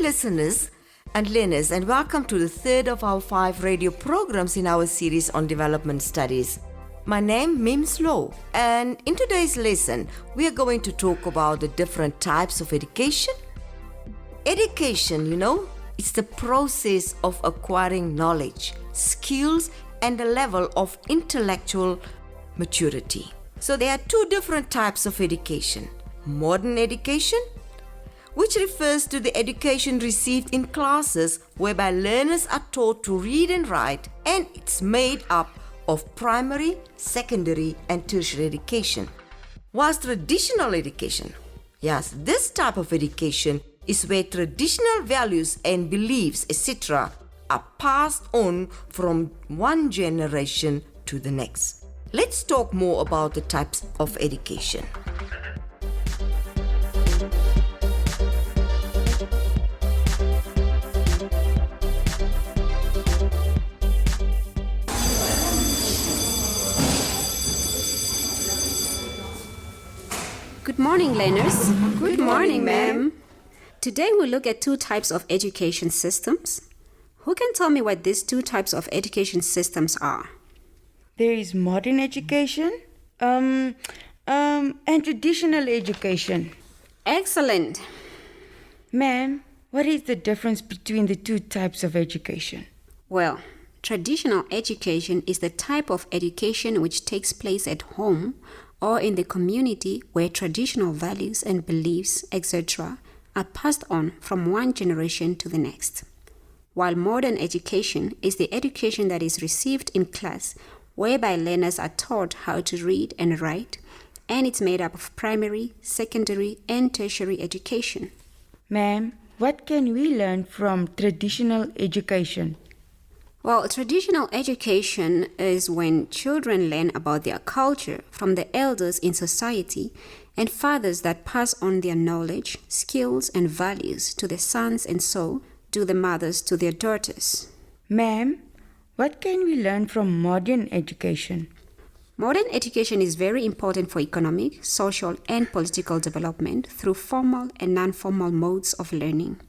listeners and learners, and welcome to the third of our 5 radio programs in our series on development studies. My name is Mims Low, and in today's lesson, we are going to talk about the different types of education. Education, it's the process of acquiring knowledge, skills, and a level of intellectual maturity. So there are 2 different types of education. Modern education, which refers to the education received in classes whereby learners are taught to read and write, and it's made up of primary, secondary, and tertiary education. Whilst traditional education, yes, this type of education is where traditional values and beliefs, etc., are passed on from one generation to the next. Let's talk more about the types of education. Good morning, learners. Good morning, ma'am. Today we'll look at 2 types of education systems. Who can tell me what these 2 types of education systems are? There is modern education, and traditional education. Excellent. Ma'am, what is the difference between the 2 types of education? Well, traditional education is the type of education which takes place at home or in the community where traditional values and beliefs, etc., are passed on from one generation to the next. While modern education is the education that is received in class, whereby learners are taught how to read and write, and it's made up of primary, secondary, and tertiary education. Ma'am, what can we learn from traditional education? Well, traditional education is when children learn about their culture from the elders in society and fathers that pass on their knowledge, skills, and values to their sons, and so do the mothers to their daughters. Ma'am, what can we learn from modern education? Modern education is very important for economic, social, and political development through formal and non-formal modes of learning.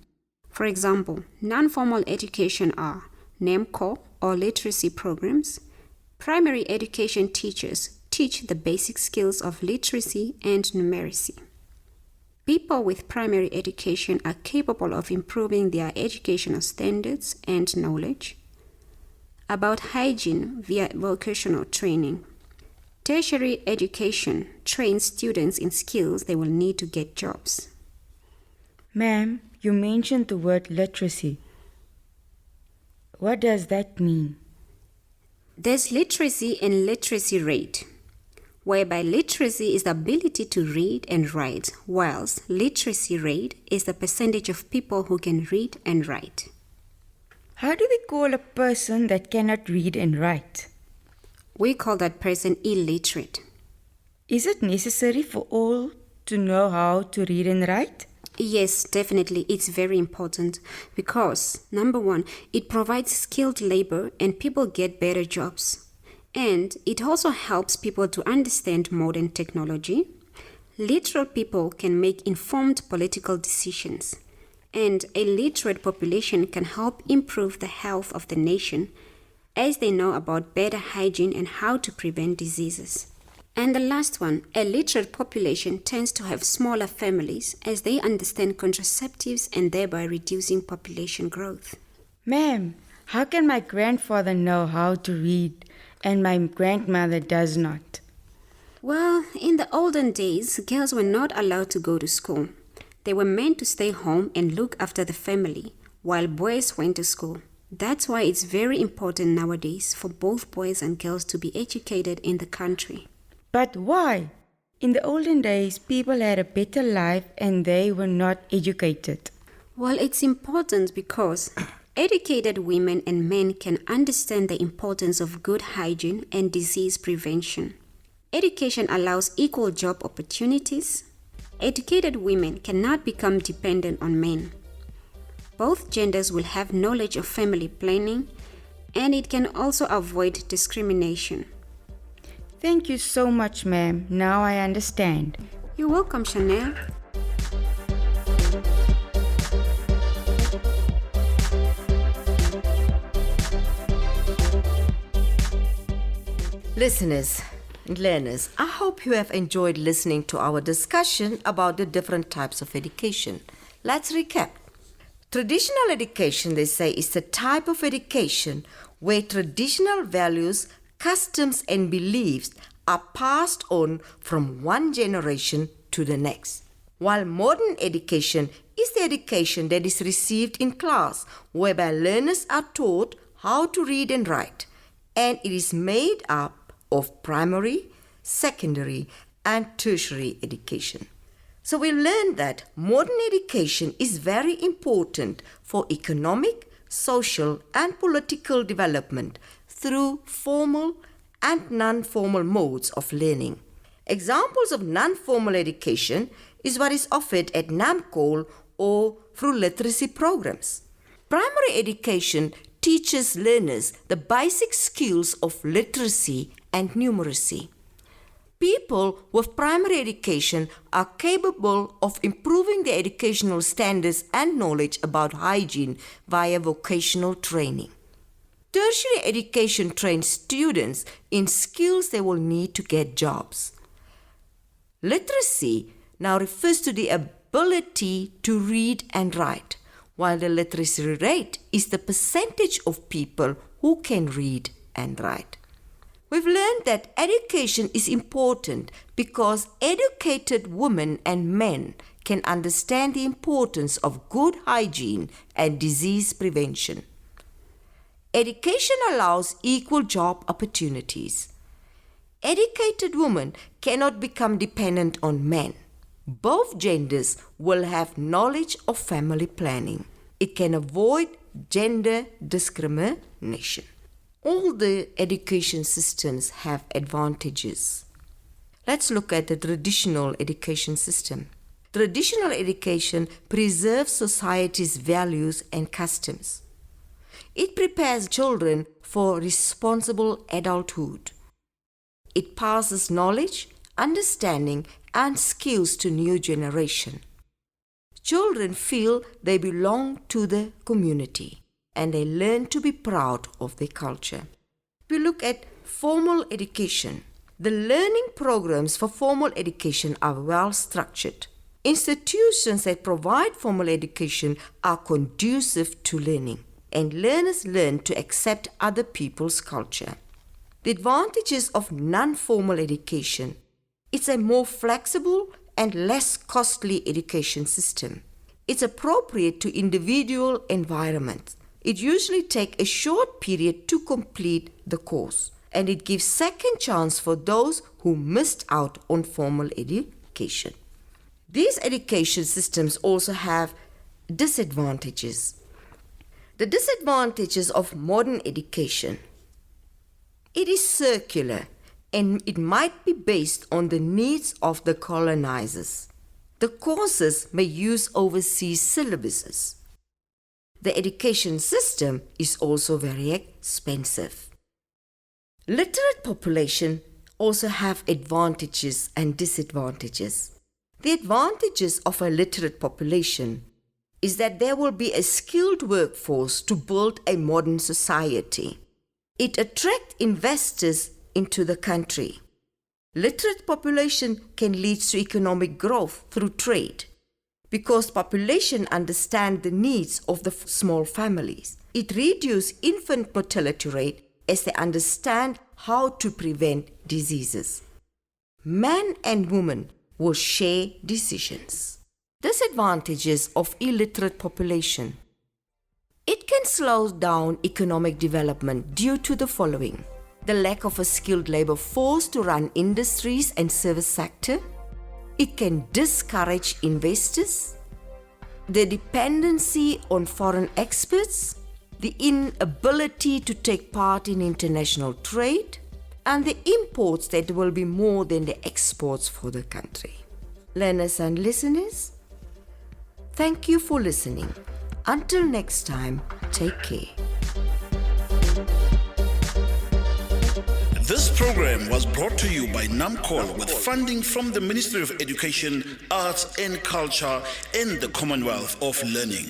For example, non-formal education are NAMCO or literacy programs. Primary education teachers teach the basic skills of literacy and numeracy. People with primary education are capable of improving their educational standards and knowledge about hygiene via vocational training. Tertiary education trains students in skills they will need to get jobs. Ma'am, you mentioned the word literacy. What does that mean? There's literacy and literacy rate, whereby literacy is the ability to read and write, whilst literacy rate is the percentage of people who can read and write. How do we call a person that cannot read and write? We call that person illiterate. Is it necessary for all to know how to read and write? Yes, definitely. It's very important because, number 1, it provides skilled labor and people get better jobs. And it also helps people to understand modern technology. Literate people can make informed political decisions. And a literate population can help improve the health of the nation as they know about better hygiene and how to prevent diseases. And the last one, a literate population tends to have smaller families as they understand contraceptives and thereby reducing population growth. Ma'am, how can my grandfather know how to read and my grandmother does not? Well, in the olden days, girls were not allowed to go to school. They were meant to stay home and look after the family, while boys went to school. That's why it's very important nowadays for both boys and girls to be educated in the country. But why? In the olden days, people had a better life and they were not educated. Well, it's important because educated women and men can understand the importance of good hygiene and disease prevention. Education allows equal job opportunities. Educated women cannot become dependent on men. Both genders will have knowledge of family planning, and it can also avoid discrimination. Thank you so much, ma'am. Now I understand. You're welcome, Chanel. Listeners and learners, I hope you have enjoyed listening to our discussion about the different types of education. Let's recap. Traditional education, they say, is the type of education where traditional values, customs, and beliefs are passed on from one generation to the next. While modern education is the education that is received in class, whereby learners are taught how to read and write, and it is made up of primary, secondary, and tertiary education. So we learned that modern education is very important for economic, social, and political development through formal and non-formal modes of learning. Examples of non-formal education is what is offered at NAMCOL or through literacy programs. Primary education teaches learners the basic skills of literacy and numeracy. People with primary education are capable of improving their educational standards and knowledge about hygiene via vocational training. Tertiary education trains students in skills they will need to get jobs. Literacy now refers to the ability to read and write, while the literacy rate is the percentage of people who can read and write. We've learned that education is important because educated women and men can understand the importance of good hygiene and disease prevention. Education allows equal job opportunities. Educated women cannot become dependent on men. Both genders will have knowledge of family planning. It can avoid gender discrimination. All the education systems have advantages. Let's look at the traditional education system. Traditional education preserves society's values and customs. It prepares children for responsible adulthood. It passes knowledge, understanding, and skills to new generation. Children feel they belong to the community and they learn to be proud of their culture. We look at formal education. The learning programs for formal education are well structured. Institutions that provide formal education are conducive to learning, and learners learn to accept other people's culture. The advantages of non-formal education: it's a more flexible and less costly education system. It's appropriate to individual environments. It usually takes a short period to complete the course, and it gives second chance for those who missed out on formal education. These education systems also have disadvantages. The disadvantages of modern education: it is circular and it might be based on the needs of the colonizers. The courses may use overseas syllabuses. The education system is also very expensive. Literate population also have advantages and disadvantages. The advantages of a literate population is that there will be a skilled workforce to build a modern society. It attracts investors into the country. Literate population can lead to economic growth through trade because population understand the needs of the small families. It reduces infant mortality rate as they understand how to prevent diseases. Man and woman will share decisions. Disadvantages of illiterate population: it can slow down economic development due to the following: the lack of a skilled labor force to run industries and service sector. It can discourage investors. The dependency on foreign experts. The inability to take part in international trade. And the imports that will be more than the exports for the country. Learners and listeners, thank you for listening. Until next time, take care. This program was brought to you by NAMCOL with funding from the Ministry of Education, Arts and Culture and the Commonwealth of Learning.